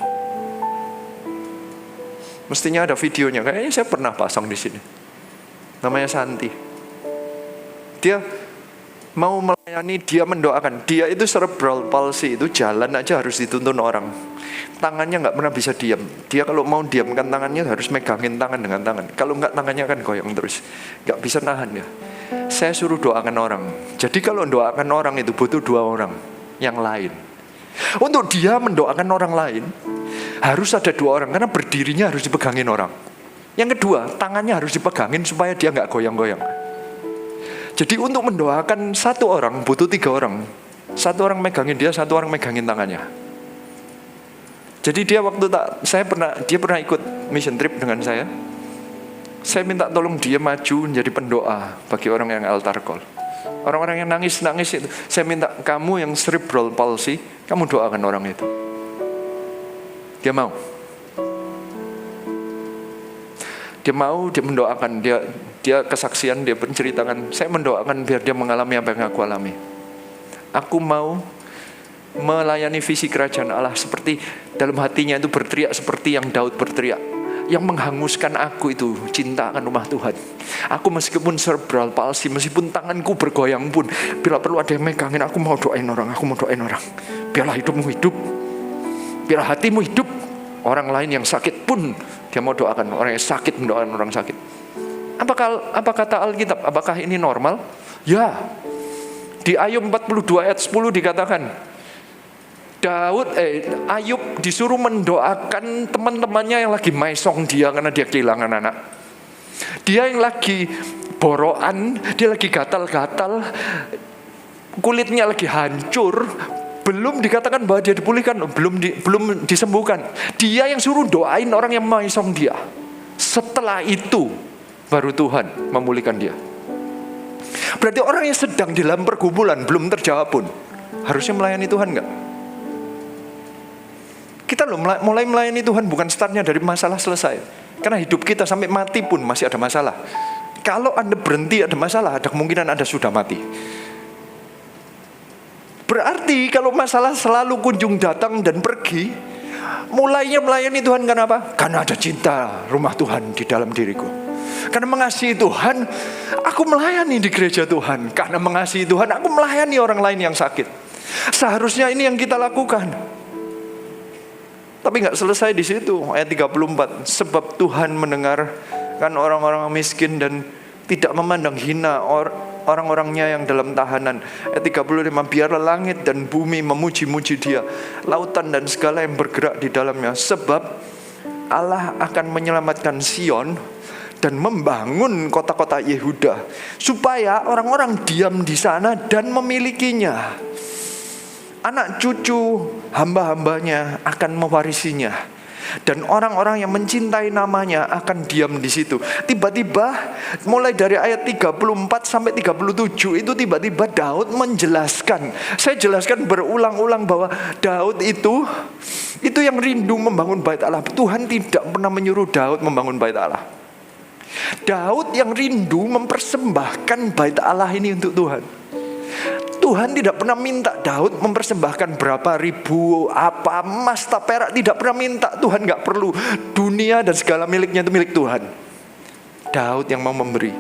Mestinya ada videonya. Kayaknya saya pernah pasang di sini. Namanya Santi. Dia mau melayani, dia mendoakan. Dia itu cerebral palsy, itu jalan aja harus dituntun orang. Tangannya gak pernah bisa diam. Dia kalau mau diamkan tangannya harus megangin tangan dengan tangan. Kalau enggak tangannya kan goyang terus. Gak bisa nahan ya. Saya suruh doakan orang. Jadi kalau doakan orang itu butuh 2 orang yang lain. Untuk dia mendoakan orang lain harus ada 2 orang, karena berdirinya harus dipegangin orang. Yang kedua, tangannya harus dipegangin supaya dia gak goyang-goyang. Jadi untuk mendoakan 1 orang butuh 3 orang. 1 orang megangin dia, 1 orang megangin tangannya. Jadi dia dia pernah ikut mission trip dengan saya. Saya minta tolong dia maju menjadi pendoa bagi orang yang altar call. Orang-orang yang nangis-nangis itu, saya minta kamu yang cerebral palsy, kamu doakan orang itu. Dia mau. Dia mau, dia mendoakan, dia kesaksian, dia menceritakan, saya mendoakan biar dia mengalami apa yang aku alami. Aku mau melayani visi kerajaan Allah seperti dalam hatinya itu berteriak seperti yang Daud berteriak. Yang menghanguskan aku itu cinta akan rumah Tuhan. Aku meskipun cerebral palsy, meskipun tanganku bergoyang pun, bila perlu ada yang megangin, aku mau doain orang, aku mau doain orang. Biarlah hidupmu hidup, biarlah hatimu hidup. Orang lain yang sakit pun dia mau doakan. Orang yang sakit mendoakan orang sakit. Apa kata Alkitab? Apakah ini normal? Ya. Di Ayub 42 ayat 10 dikatakan, Ayub disuruh mendoakan teman-temannya yang lagi maisong dia karena dia kehilangan anak. Dia yang lagi borokan, dia lagi gatal-gatal, kulitnya lagi hancur. Belum dikatakan bahwa dia dipulihkan, belum disembuhkan. Dia yang suruh doain orang yang maisong dia. Setelah itu baru Tuhan memulihkan dia. Berarti orang yang sedang di dalam pergumulan belum terjawab pun harusnya melayani Tuhan enggak? Kita mulai melayani Tuhan bukan startnya dari masalah selesai. Karena hidup kita sampai mati pun masih ada masalah. Kalau Anda berhenti ada masalah, ada kemungkinan Anda sudah mati. Berarti kalau masalah selalu kunjung datang dan pergi, mulainya melayani Tuhan karena apa? Karena ada cinta rumah Tuhan di dalam diriku. Karena mengasihi Tuhan, aku melayani di gereja Tuhan. Karena mengasihi Tuhan, aku melayani orang lain yang sakit. Seharusnya ini yang kita lakukan. Tapi gak selesai di situ. Ayat 34, sebab Tuhan mendengarkan orang-orang miskin dan tidak memandang hina orang-orangnya yang dalam tahanan. Ayat 35, biarlah langit dan bumi memuji-muji Dia, lautan dan segala yang bergerak di dalamnya. Sebab Allah akan menyelamatkan Sion dan membangun kota-kota Yehuda, supaya orang-orang diam di sana dan memilikinya. Anak cucu hamba-hambanya akan mewarisinya, dan orang-orang yang mencintai namanya akan diam di situ. Tiba-tiba mulai dari ayat 34 sampai 37 itu tiba-tiba Daud menjelaskan. Saya jelaskan berulang-ulang bahwa Daud itu yang rindu membangun bait Allah. Tuhan tidak pernah menyuruh Daud membangun bait Allah. Daud yang rindu mempersembahkan bait Allah ini untuk Tuhan. Tuhan tidak pernah minta Daud mempersembahkan berapa ribu apa emas tak perak, tidak pernah minta. Tuhan gak perlu. Dunia dan segala miliknya itu milik Tuhan. Daud yang mau memberi.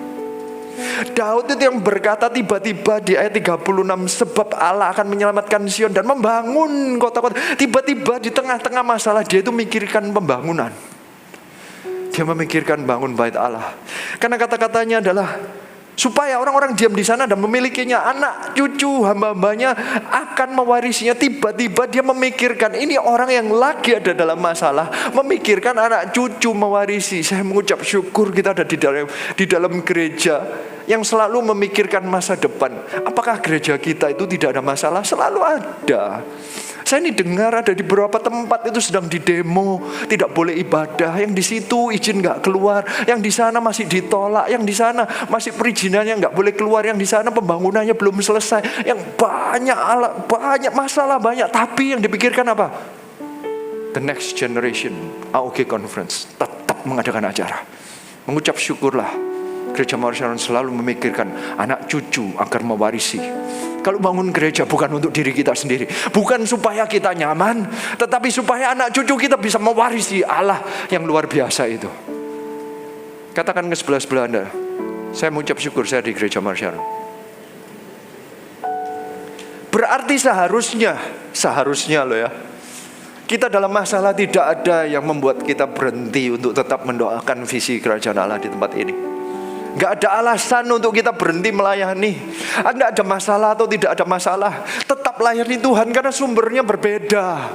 Daud itu yang berkata tiba-tiba di ayat 36, sebab Allah akan menyelamatkan Sion dan membangun kota-kota. Tiba-tiba di tengah-tengah masalah dia itu mikirkan pembangunan. Dia memikirkan bangun bait Allah. Karena kata-katanya adalah supaya orang-orang diam di sana dan memilikinya, anak cucu hamba-hambanya akan mewarisinya. Tiba-tiba dia memikirkan, ini orang yang lagi ada dalam masalah, memikirkan anak cucu mewarisi. Saya mengucap syukur kita ada di dalam gereja yang selalu memikirkan masa depan. Apakah gereja kita itu tidak ada masalah? Selalu ada. Saya ini dengar ada di beberapa tempat itu sedang didemo, tidak boleh ibadah. Yang di situ izin nggak keluar, yang di sana masih ditolak, yang di sana masih perizinannya nggak boleh keluar, yang di sana pembangunannya belum selesai, yang banyak masalah banyak. Tapi yang dipikirkan apa? The next generation AOG Conference tetap mengadakan acara. Mengucap syukurlah, Gereja Mawar Shalom selalu memikirkan anak cucu agar mewarisi. Kalau bangun gereja bukan untuk diri kita sendiri, bukan supaya kita nyaman, tetapi supaya anak cucu kita bisa mewarisi Allah yang luar biasa itu. Katakan ke sebelah Anda, saya mengucap syukur saya di Gereja Mawar Shalom. Berarti seharusnya loh ya, kita dalam masalah tidak ada yang membuat kita berhenti untuk tetap mendoakan visi kerajaan Allah di tempat ini. Gak ada alasan untuk kita berhenti melayani. Anda ada masalah atau tidak ada masalah, tetap layani Tuhan karena sumbernya berbeda.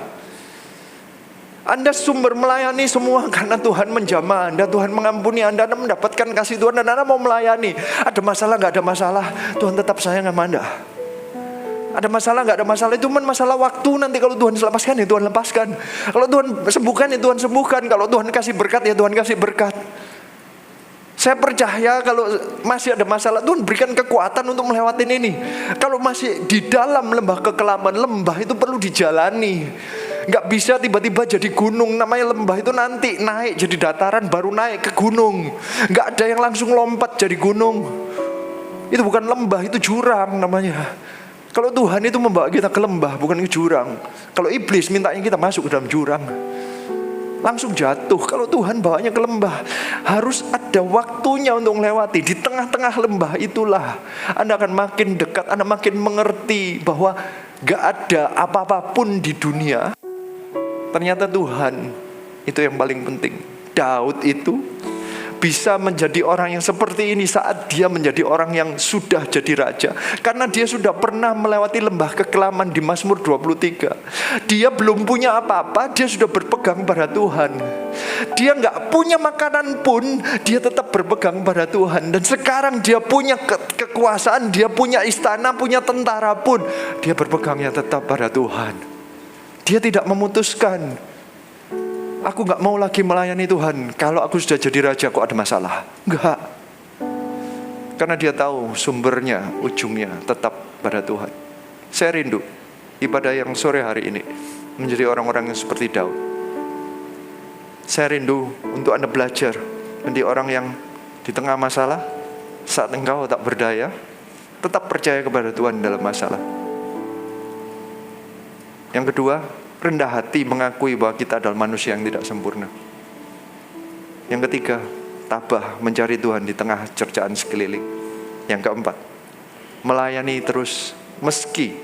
Anda sumber melayani semua karena Tuhan menjamah Anda, Tuhan mengampuni Anda, Anda mendapatkan kasih Tuhan dan Anda mau melayani. Ada masalah gak ada masalah, Tuhan tetap sayang sama Anda. Ada masalah gak ada masalah, itu cuma masalah waktu. Nanti kalau Tuhan lepaskan ya Tuhan lepaskan, kalau Tuhan sembuhkan ya Tuhan sembuhkan, kalau Tuhan kasih berkat ya Tuhan kasih berkat. Saya percaya kalau masih ada masalah, Tuhan berikan kekuatan untuk melewati ini. Kalau masih di dalam lembah kekelaman, lembah itu perlu dijalani. Gak bisa tiba-tiba jadi gunung. Namanya lembah itu nanti naik jadi dataran, baru naik ke gunung. Gak ada yang langsung lompat jadi gunung. Itu bukan lembah, itu jurang namanya. Kalau Tuhan itu membawa kita ke lembah, bukan ke jurang. Kalau iblis mintanya kita masuk ke dalam jurang, langsung jatuh. Kalau Tuhan bawanya ke lembah, harus ada waktunya untuk melewati. Di tengah-tengah lembah itulah Anda akan makin dekat, Anda makin mengerti bahwa gak ada apa-apapun di dunia, ternyata Tuhan itu yang paling penting. Daud itu bisa menjadi orang yang seperti ini saat dia menjadi orang yang sudah jadi raja, karena dia sudah pernah melewati lembah kekelaman di Mazmur 23. Dia belum punya apa-apa, dia sudah berpegang pada Tuhan. Dia gak punya makanan pun, dia tetap berpegang pada Tuhan. Dan sekarang dia punya kekuasaan, dia punya istana, punya tentara pun, dia berpegangnya tetap pada Tuhan. Dia tidak memutuskan, aku gak mau lagi melayani Tuhan, kalau aku sudah jadi raja kok ada masalah. Enggak. Karena dia tahu sumbernya, ujungnya tetap pada Tuhan. Saya rindu ibadah yang sore hari ini menjadi orang-orang yang seperti Daud. Saya rindu untuk Anda belajar menjadi orang yang di tengah masalah, saat engkau tak berdaya, tetap percaya kepada Tuhan dalam masalah. Yang kedua, rendah hati mengakui bahwa kita adalah manusia yang tidak sempurna. Yang ketiga, tabah mencari Tuhan di tengah cercaan sekeliling. Yang keempat, melayani terus meski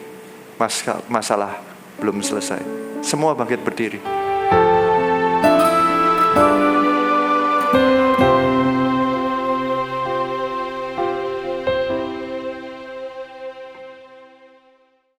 masalah belum selesai. Semua bangkit berdiri.